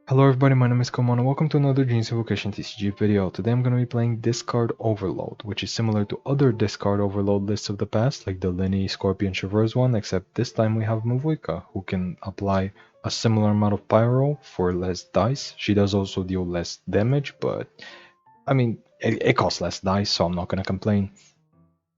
Hello everybody, my name is Komon and welcome to another Genshin Invokation TCG video. Today I'm going to be playing Discard Overload, which is similar to other Discard Overload lists of the past, like the Linny, Scorpion, Traverse one, except this time we have Mavuika, who can apply a similar amount of Pyro for less dice. She does also deal less damage, but I mean, it costs less dice, so I'm not going to complain.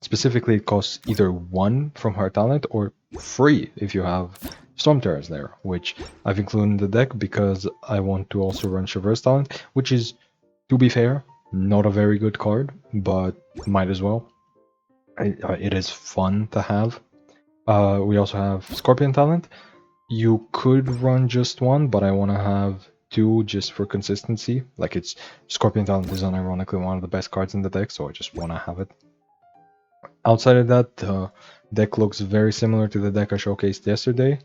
Specifically, it costs either 1 from her talent or 3 if you have Storm Terrors there, which I've included in the deck because I want to also run Traverse talent, which is, to be fair, not a very good card, but might as well. It is fun to have. We also have Scorpion talent. You could run just one, but I want to have 2 just for consistency. Like, it's Scorpion talent is unironically one of the best cards in the deck, so I just want to have it. Outside of that, the deck looks very similar to the deck I showcased yesterday.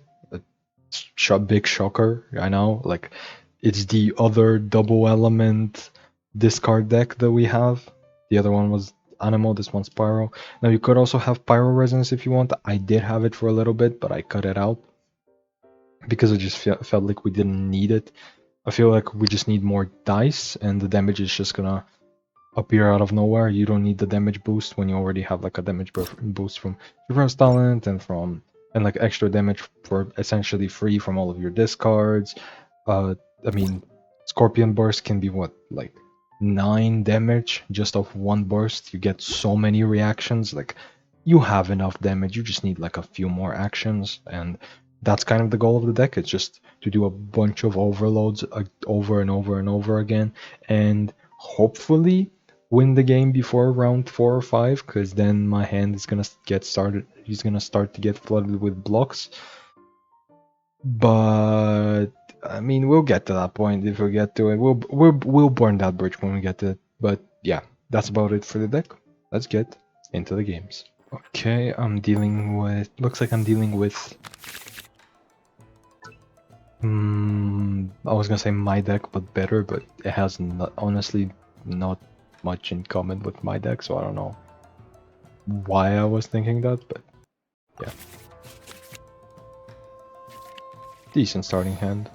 Big shocker, I know. Like, it's the other double element discard deck that we have. The other one was Animal, this one's Pyro. Now, you could also have Pyro Resonance if you want. I did have it for a little bit, but I cut it out because it just felt like we didn't need it. I feel like we just need more dice, and the damage is just gonna appear out of nowhere. You don't need the damage boost when you already have like a damage boost from reverse talent and like extra damage for essentially free from all of your discards. I mean, Scorpion burst can be what, like 9 damage just off one burst. You get so many reactions. Like, you have enough damage. You just need like a few more actions, and that's kind of the goal of the deck. It's just to do a bunch of overloads over and over and over again, and hopefully win the game before round 4 or 5, because then my hand is gonna get started. He's gonna start to get flooded with blocks. But I mean, we'll get to that point if we get to it. We'll burn that bridge when we get to it. But yeah, that's about it for the deck. Let's get into the games. Okay, I'm dealing with. Looks like I'm dealing with. I was gonna say my deck, but better. But it has honestly not much in common with my deck, so I don't know why I was thinking that. But yeah, decent starting hand.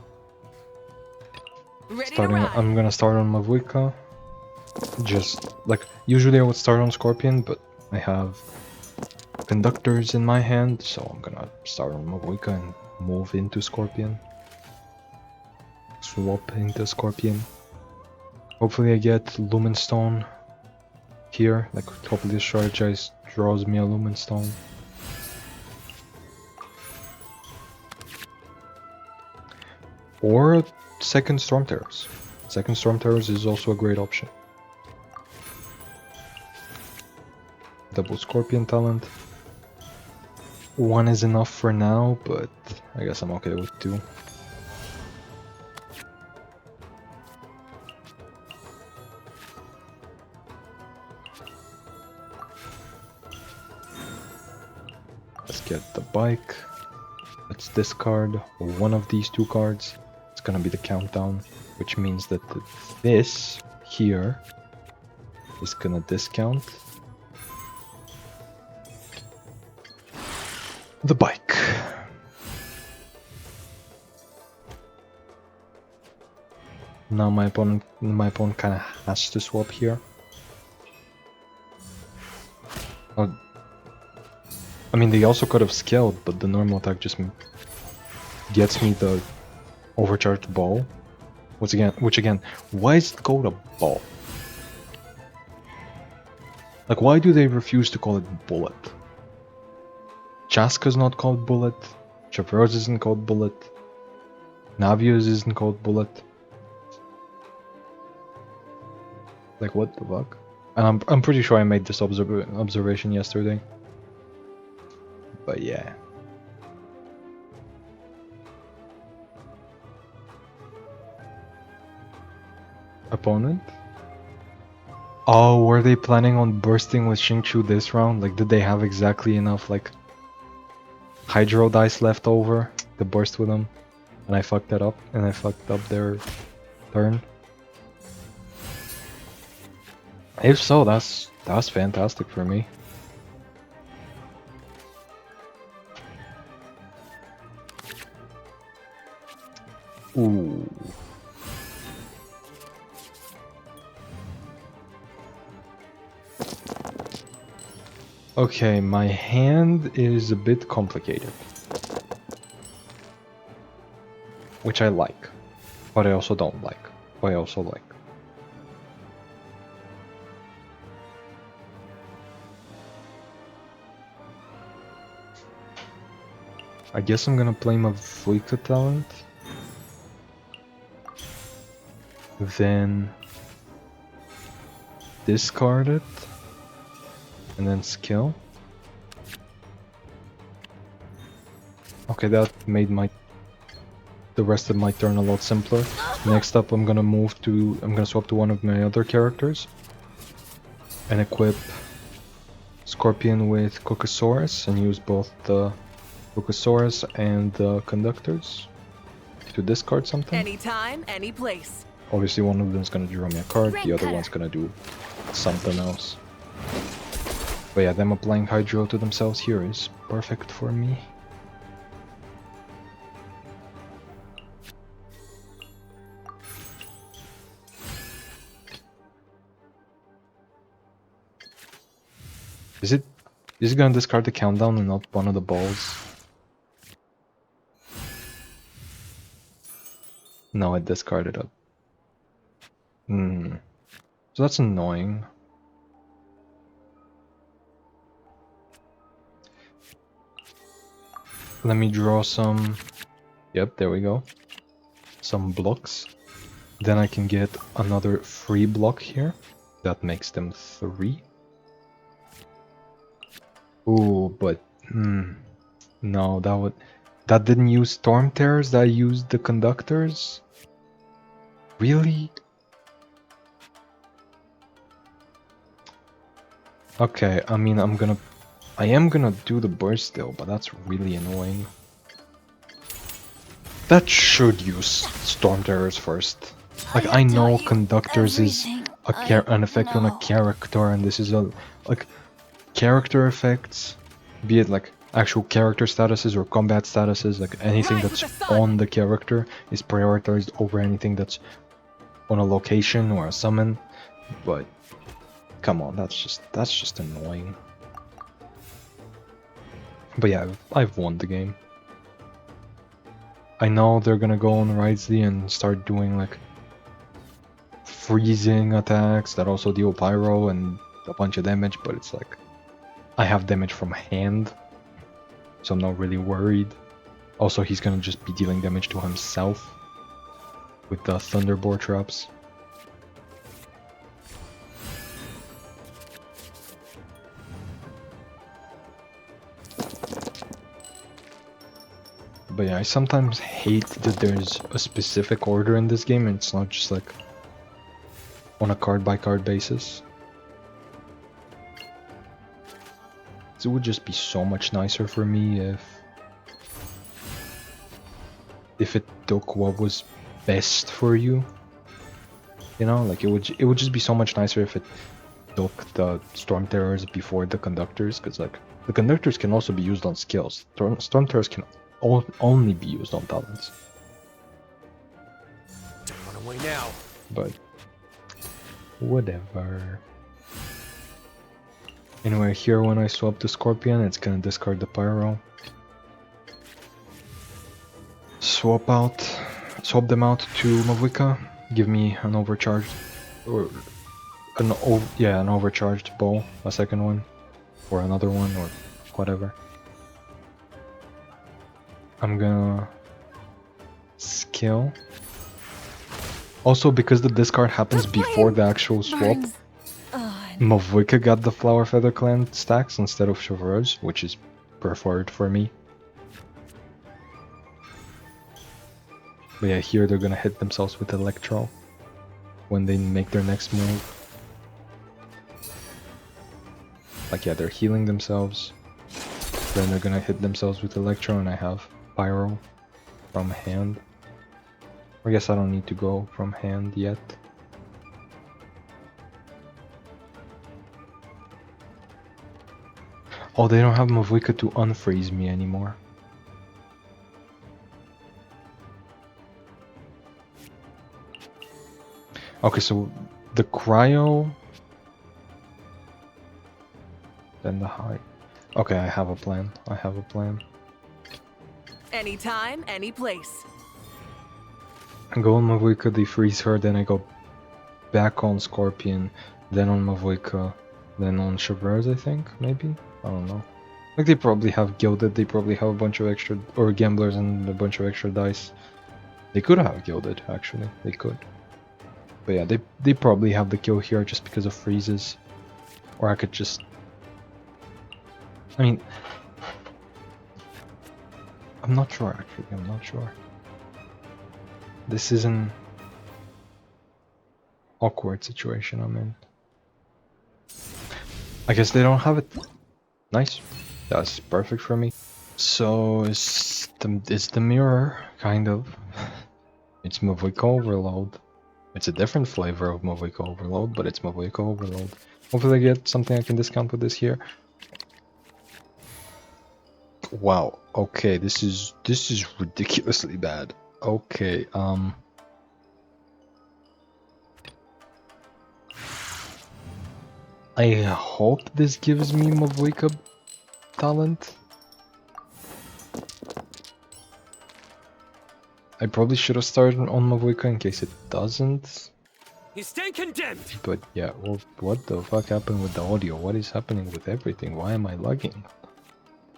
I'm gonna start on Mavuika. Just like usually I would start on Scorpion, but I have conductors in my hand, so I'm gonna start on Mavuika and move into Scorpion. Swap into Scorpion. Hopefully I get Lumenstone here. Like, hopefully this strategize draws me a Lumenstone. Or second Storm Terrors. Second Storm Terrors is also a great option. Double Scorpion talent. 1 is enough for now, but I guess I'm okay with 2. Let's get the bike. Let's discard one of these 2 cards. It's gonna be the countdown, which means that this here is gonna discount the bike. Now my opponent kind of has to swap here. I mean, they also could have scaled, but the normal attack just gets me the overcharged ball. Which again, why is it called a ball? Like, why do they refuse to call it bullet? Chaska's not called bullet. Traverse isn't called bullet. Navios isn't called bullet. Like, what the fuck? And I'm pretty sure I made this observation yesterday. But yeah. Opponent? Oh, were they planning on bursting with Xingqiu this round? Like, did they have exactly enough, like, Hydro dice left over to burst with them? And I fucked that up, and I fucked up their turn. If so, that's fantastic for me. Ooh. Okay, my hand is a bit complicated. Which I like. But I also don't like. But I also like. I guess I'm gonna play my Vika talent. Then discard it. And then skill. Okay, that made the rest of my turn a lot simpler. Next up I'm gonna swap to one of my other characters. And equip Scorpion with Cocosaurus and use both the Cocosaurus and the conductors to discard something. Anytime, any place. Obviously one of them is gonna draw me a card, the other one's gonna do something else. But yeah, them applying Hydro to themselves here is perfect for me. Is it gonna discard the countdown and not one of the balls? No, it discarded it. So that's annoying. Let me draw some... Yep, there we go. Some blocks. Then I can get another free block here. That makes them 3. Ooh, but... No, that didn't use Storm Terrors, that used the Conductors? Really? Okay, I mean, I am gonna do the burst still, but that's really annoying. That should use Storm Terrors first. Like, I know Conductors is an effect on a character, and this is like, character effects, be it like actual character statuses or combat statuses, like anything that's on the character is prioritized over anything that's on a location or a summon, but come on, that's just annoying. But yeah, I've won the game. I know they're gonna go on Ridesy and start doing like freezing attacks that also deal pyro and a bunch of damage, but it's like I have damage from hand, so I'm not really worried. Also, he's gonna just be dealing damage to himself with the Thunderbolt traps. But yeah, I sometimes hate that there's a specific order in this game and it's not just like on a card by card basis. It would just be so much nicer for me if it took what was best for you. You know, like it would just be so much nicer if it took the Storm Terrors before the Conductors, because like the Conductors can also be used on skills. Storm Terrors can only be used on talents. Don't run away now. But whatever. Anyway, here when I swap the Scorpion, it's gonna discard the Pyro. Swap them out to Mavuika. Give me an overcharged, or an overcharged bow, a second one, or another one, or whatever. I'm gonna skill. Also, because the discard happens before the actual swap, Mavuika got the Flower Feather Clan stacks instead of Chevreuse, which is preferred for me. But yeah, here they're gonna hit themselves with Electro when they make their next move. Like yeah, they're healing themselves. Then they're gonna hit themselves with Electro, and I have Pyro from hand. I guess I don't need to go from hand yet. Oh, they don't have Mavuika to unfreeze me anymore. Okay, so the Cryo... Then the high. Okay, I have a plan. I have a plan. Anytime, any place. I go on Mavuika, they freeze her, then I go back on Scorpion, then on Mavuika, then on Shavers, I think, maybe? I don't know. Like, they probably have Gilded, they probably have a bunch of extra, or Gamblers and a bunch of extra dice. They could have Gilded, actually, they could. But yeah, they probably have the kill here just because of freezes. Or I could just... I mean... I'm not sure, actually, I'm not sure. This is an awkward situation I'm in. I guess they don't have it. Nice. That's perfect for me. So it's the mirror, kind of. It's Mavuika Overload. It's a different flavor of Mavuika Overload, but it's Mavuika Overload. Hopefully I get something I can discount with this here. Wow, okay, this is ridiculously bad. Okay, I hope this gives me Mavuika talent. I probably should have started on Mavuika in case it doesn't. You stand condemned! But yeah, well, what the fuck happened with the audio? What is happening with everything? Why am I lagging?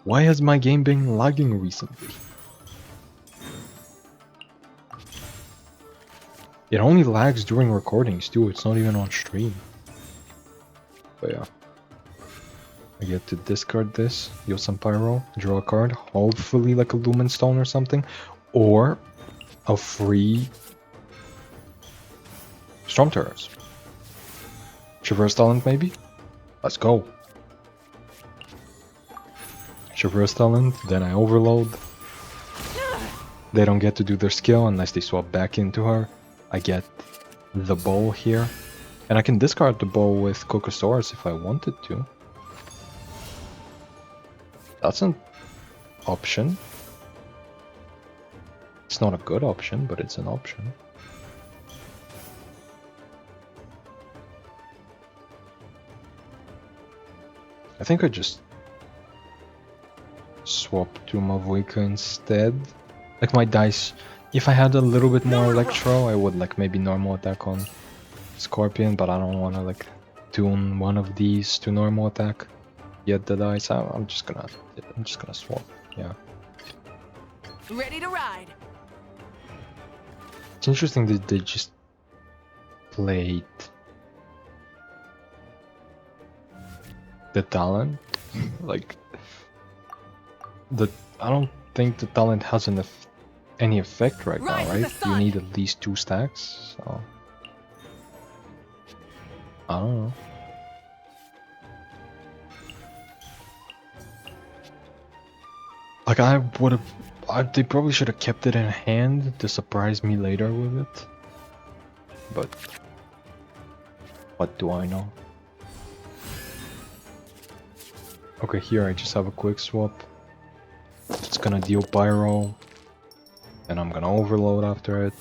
Why has my game been lagging recently? It only lags during recordings too, it's not even on stream. But yeah. I get to discard this, use some Pyro, draw a card, hopefully like a Lumen Stone or something, or a free Storm Terrors. Traverse Talent maybe? Let's go. Traverse Talent, then I Overload. They don't get to do their skill unless they swap back into her. I get the bow here. And I can discard the bow with Cocosaurus if I wanted to. That's an option. It's not a good option, but it's an option. I think I just swap to Mavuika instead. Like my dice, if I had a little bit more Electro, I would like maybe normal attack on Scorpion, but I don't want to like tune one of these to normal attack. Get the dice. I'm just gonna swap. Yeah. Ready to ride. It's interesting that they just played the talent. Like I don't think the talent has any effect right now, right? You need at least 2 stacks. So I don't know. Like they probably should have kept it in hand to surprise me later with it. But what do I know? Okay, here I just have a quick swap. It's gonna deal Pyro. And I'm gonna Overload after it.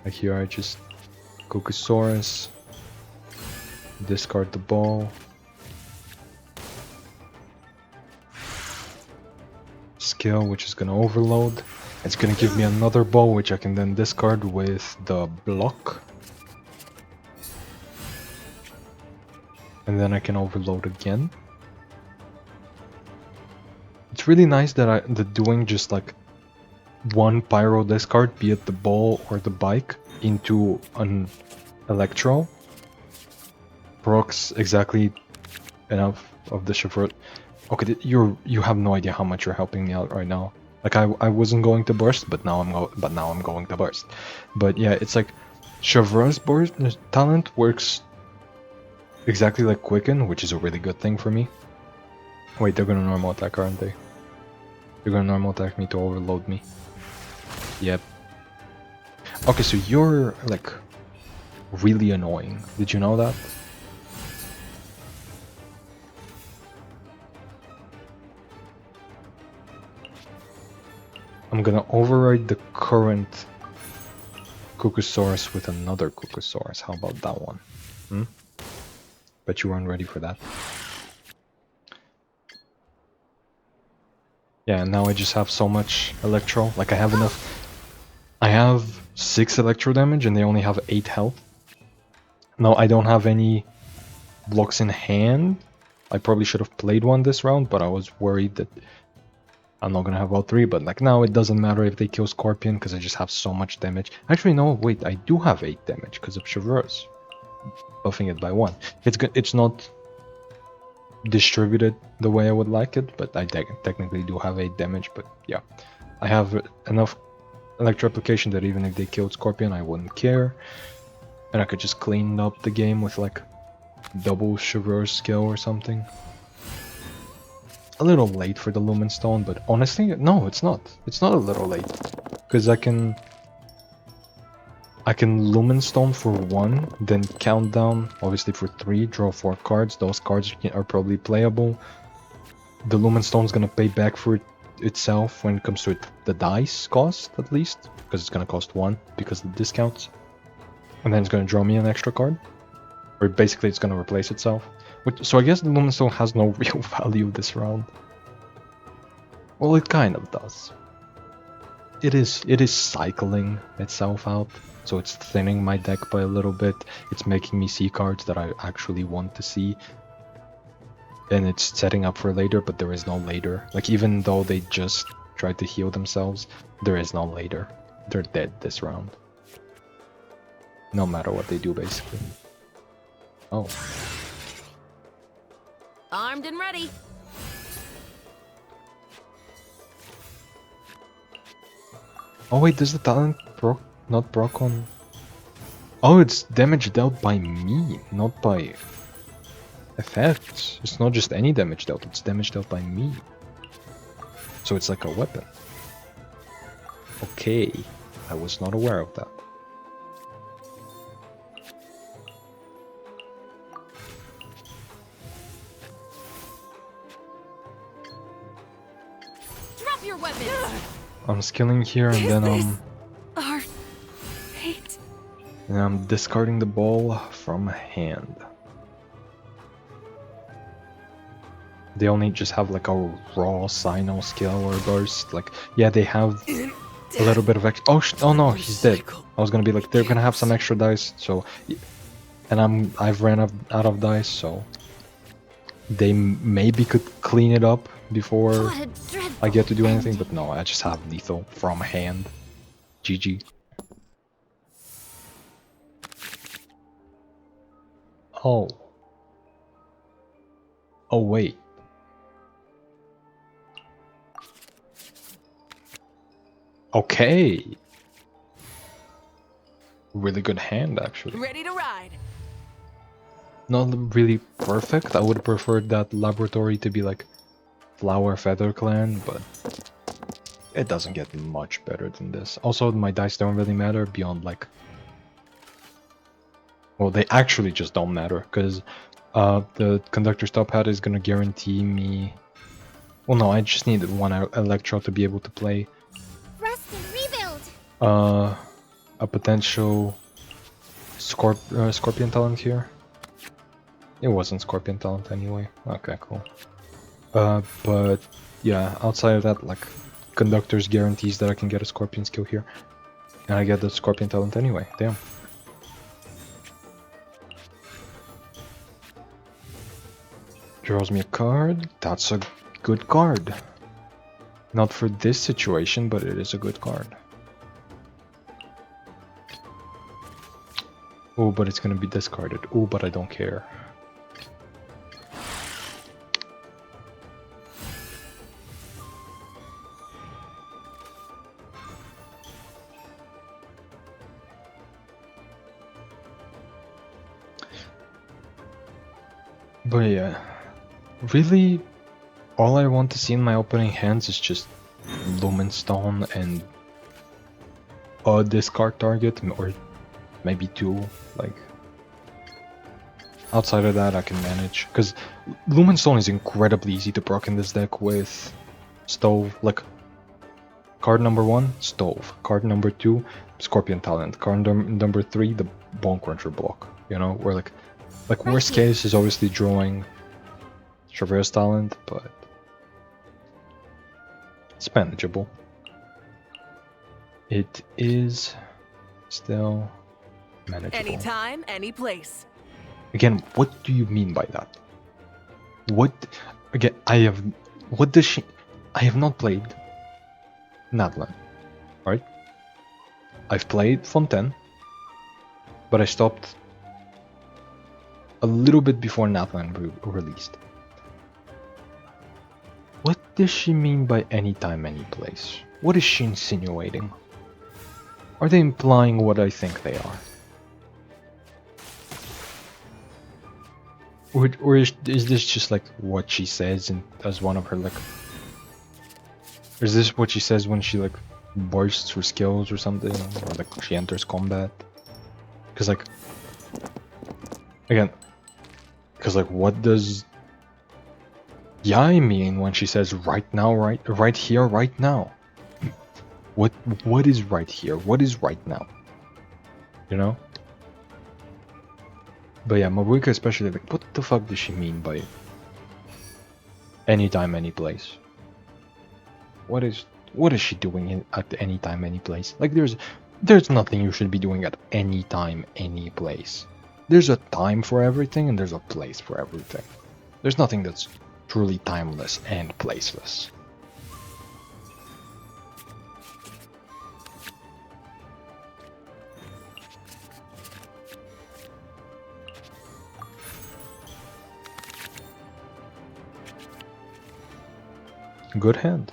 Right here I just Cocosaurus. Discard the ball. Skill, which is gonna Overload. It's gonna give me another ball, which I can then discard with the block. And then I can Overload again. It's really nice that doing just like one Pyro discard, be it the ball or the bike, into an Electro. Procs exactly enough of the chauffeur. Okay, you have no idea how much you're helping me out right now. Like I wasn't going to burst, but now I'm going to burst. But yeah, it's like Chauvreu's burst talent works exactly like Quicken, which is a really good thing for me. Wait, they're gonna normal attack, aren't they? They're gonna normal attack me to Overload me. Yep. Okay, so you're like really annoying. Did you know that? I'm gonna override the current Kukusaurus with another Kukusaurus. How about that one? Hmm? Bet you weren't ready for that. Yeah, and now I just have so much Electro. Like I have enough. I have 6 Electro damage and they only have 8 health. No, I don't have any blocks in hand. I probably should have played one this round, but I was worried that I'm not gonna have all 3. But like now it doesn't matter if they kill Scorpion because I just have so much damage. Actually, no, wait, I do have 8 damage because of Chevreuse. Buffing it by 1. It's good. It's not distributed the way I would like it, but I technically do have 8 damage. But yeah, I have enough Electro application that even if they killed Scorpion, I wouldn't care. And I could just clean up the game with like double Chevreuse skill or something. A little late for the Lumen Stone, but honestly, no, it's not. It's not a little late. Because I can Lumen Stone for 1, then countdown, obviously for 3, draw 4 cards. Those cards are probably playable. The Lumen Stone's gonna pay back for itself when it comes to the dice cost, at least. Because it's gonna cost 1 because of the discounts. And then it's gonna draw me an extra card. Or basically it's gonna replace itself. So I guess the Lumen Stone has no real value this round. Well, it kind of does. It is cycling itself out, so it's thinning my deck by a little bit. It's making me see cards that I actually want to see. And it's setting up for later, but there is no later. Like, even though they just tried to heal themselves, there is no later. They're dead this round. No matter what they do, basically. Oh. Armed and ready. Oh wait, does the talent not proc on... Oh, it's damage dealt by me, not by effects. It's not just any damage dealt, it's damage dealt by me. So it's like a weapon. Okay, I was not aware of that. Drop your weapons. I'm skilling here and then Our fate. I'm discarding the ball from hand. They only just have like a raw Sino skill or burst. Like, yeah, they have a little bit of extra. Oh no, he's dead. I was gonna be like, they're gonna have some extra dice. So, and I've ran out of dice, so they maybe could clean it up before I get to do anything. But no, I just have lethal from hand. GG. Oh. Oh wait. Okay. Really good hand, actually. Ready to ride. Not really perfect. I would have preferred that laboratory to be like Flower Feather Clan, but it doesn't get much better than this. Also, my dice don't really matter beyond like... Well, they actually just don't matter, because the Conductor's Top Hat is gonna guarantee me... Well, no, I just need 1 Electro to be able to play Rest and rebuild. a potential Scorpion Talent here. It wasn't Scorpion Talent anyway. Okay, cool. But yeah, outside of that, like, Conductors guarantees that I can get a Scorpion skill here. And I get the Scorpion Talent anyway, damn. Draws me a card. That's a good card. Not for this situation, but it is a good card. Oh, but it's gonna be discarded. Oh, but I don't care. But yeah, really, all I want to see in my opening hands is just Lumen Stone and a discard target, or maybe 2. Like, outside of that, I can manage. Because Lumen Stone is incredibly easy to proc in this deck with Stove, like card number 1, Stove. Card number 2, Scorpion Talent. Card number 3, the Bone Cruncher block. You know, where like worst case is obviously drawing Traverse Talent, but it's manageable. It is still manageable. Anytime, any place. Again, what do you mean by that? What? Again, what does she... I have not played Natlan, right? I've played Fontaine, but I stopped a little bit before Natlan released. What does she mean by anytime, any place? What is she insinuating? Are they implying what I think they are? Or is this just like what she says as one of her like... Or is this what she says when she like bursts her skills or something? Or like she enters combat? Because like... Again... Because like what does... Yai mean when she says right now, right here, right now? What is right here? What is right now? You know? But yeah, Mabuika especially, like, what the fuck does she mean by anytime, any place? What is she doing at any time, any place? Like, there's nothing you should be doing at any time, any place. There's a time for everything, and there's a place for everything. There's nothing that's truly timeless and placeless. Good hand.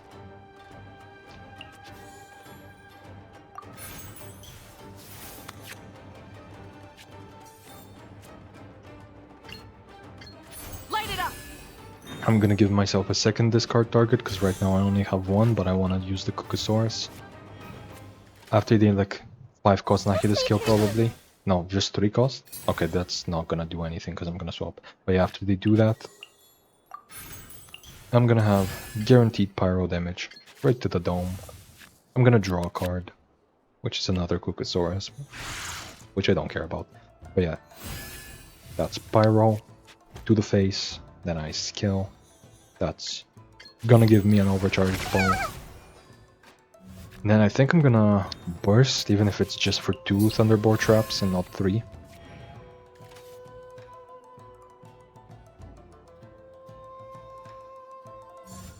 Light it up. I'm gonna give myself a second discard target because right now I only have one, but I want to use the Kukusaurus. After the like 5 cost Nahida skill probably. No, just 3 cost. Okay, that's not gonna do anything because I'm gonna swap. But yeah, after they do that, I'm gonna have guaranteed pyro damage right to the dome. I'm gonna draw a card, which is another Kukusaurus, which I don't care about. But yeah, that's pyro to the face, then I skill. That's gonna give me an overcharged ball. And then I think I'm gonna burst, even if it's just for 2 Thunderbolt traps and not 3.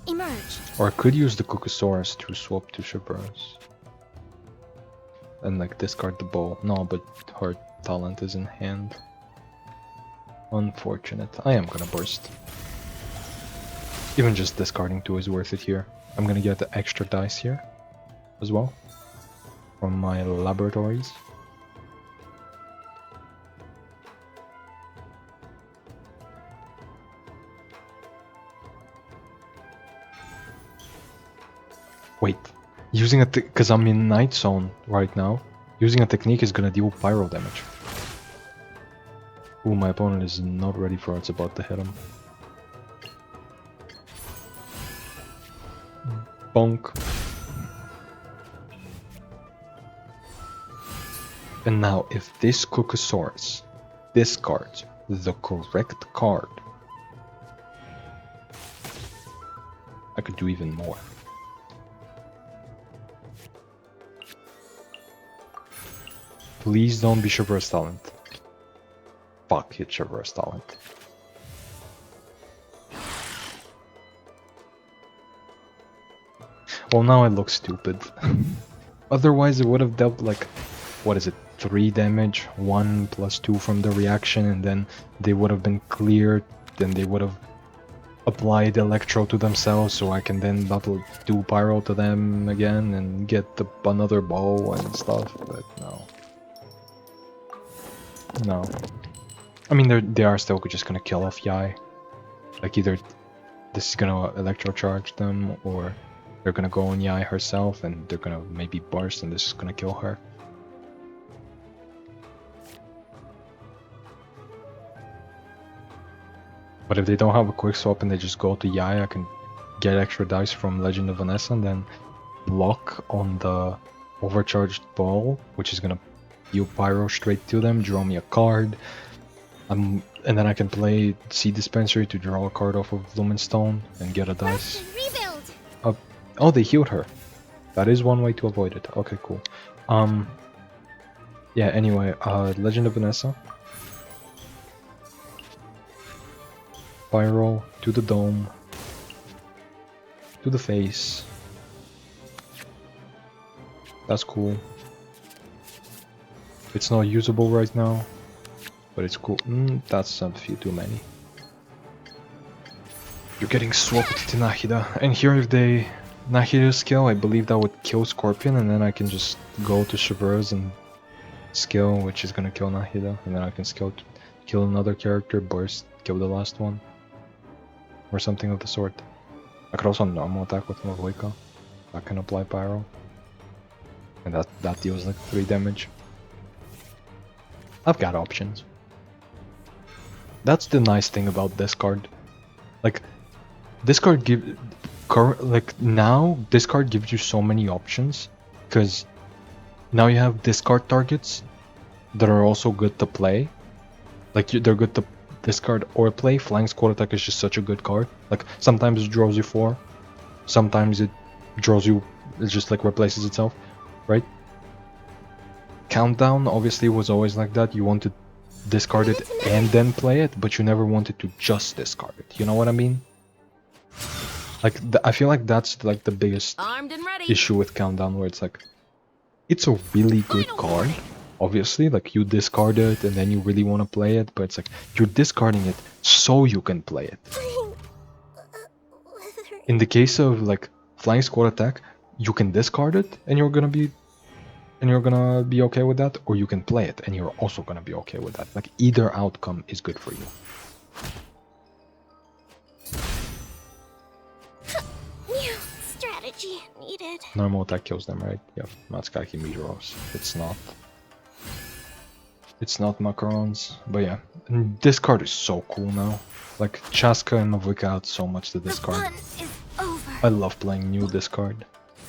Emerge. Or I could use the Kukusaurus to swap to Traverse. And like discard the bow. No, but her talent is in hand. Unfortunate. I am gonna burst. Even just discarding 2 is worth it here. I'm gonna get the extra dice here as well from my laboratories. Wait, using a because I'm in Night Zone right now, using a technique is gonna deal pyro damage. Ooh, my opponent is not ready for what's about to hit him. Bonk. And now, if this Kukusaurus discards the correct card, I could do even more. Please don't be Traverse Talent. Fuck it, Traverse Talent. Well, now it looks stupid. Otherwise, it would have dealt like, what is it, 3 damage, 1 plus 2 from the reaction, and then they would have been cleared, then they would have applied Electro to themselves, so I can then do Pyro to them again and get another bow and stuff, but no. No. I mean, they are still just gonna kill off Yai. Like, either this is gonna Electro charge them, or they're gonna go on Yai herself and they're gonna maybe burst and this is gonna kill her. But if they don't have a quick swap and they just go to Yai, I can get extra dice from Legend of Vanessa and then block on the overcharged ball, which is gonna deal pyro straight to them, draw me a card. And then I can play Seed Dispensary to draw a card off of Lumenstone and get a dice. Rebuild. Oh, they healed her. That is one way to avoid it. Okay, cool. Yeah, anyway, Legend of Vanessa. Pyro to the dome. To the face. That's cool. It's not usable right now, but it's cool. That's a few too many. You're getting swapped to Nahida. And here if they Nahida skill, I believe that would kill Scorpion, and then I can just go to Traverse and skill, which is gonna kill Nahida, and then I can kill another character, burst, kill the last one. Or something of the sort. I could also normal attack with Mavoika. I can apply Pyro. And that deals like 3 damage. I've got options. That's the nice thing about this card. Like, this card now this card gives you so many options, because now you have discard targets that are also good to play. Like, they're good to discard or play. Flying Squad Attack is just such a good card. Like, sometimes it draws you 4, sometimes it draws you, it just like replaces itself, right? Countdown obviously was always like that. You want to discard it and then play it, but you never wanted to just discard it. You know what I mean? Like, I feel like that's like the biggest Armed and ready. issue with Countdown, where it's like, it's a really good card. Obviously, like, you discard it and then you really want to play it, but it's like, you're discarding it so you can play it. In the case of like Flying Squad Attack, you can discard it and you're gonna be okay with that, or you can play it and you're also gonna be okay with that. Like, either outcome is good for you. New strategy needed. Normal attack kills them, right? Yeah, Matsukaki Meteoros. It's not macarons, but yeah. And this card is so cool now. Like, Chaska and Mavika add so much to this The card. fun is over. I love playing new discard.